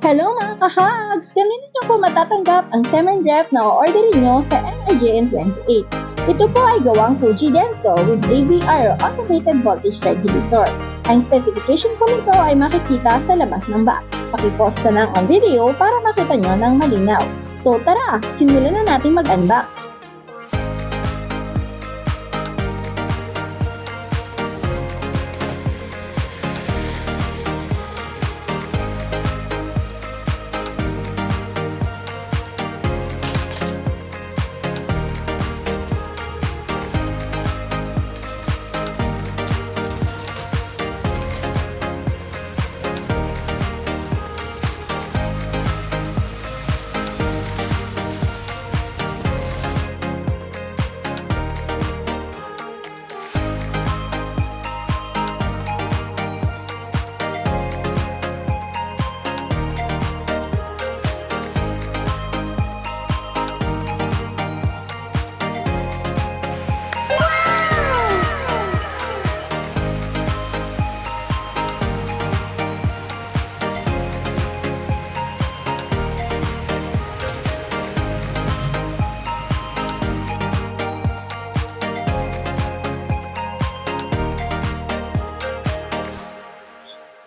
Hello mga kahags! Ganito nyo po matatanggap ang Semen Ref na o-orderin nyo sa NRJN28. Ito po ay gawang Fuji Denso with AVR o Automated Voltage Regulator. Ang specification po nito ay makikita sa labas ng box. Pakipost na lang ang video para makita nyo ng malinaw. So tara, simulan na natin mag-unbox.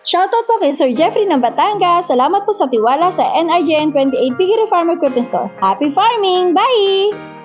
Shoutout po kay Sir Jeffrey ng Batangas. Salamat po sa tiwala sa NRJN28 Piggery Farm Equipment Store. Happy farming! Bye!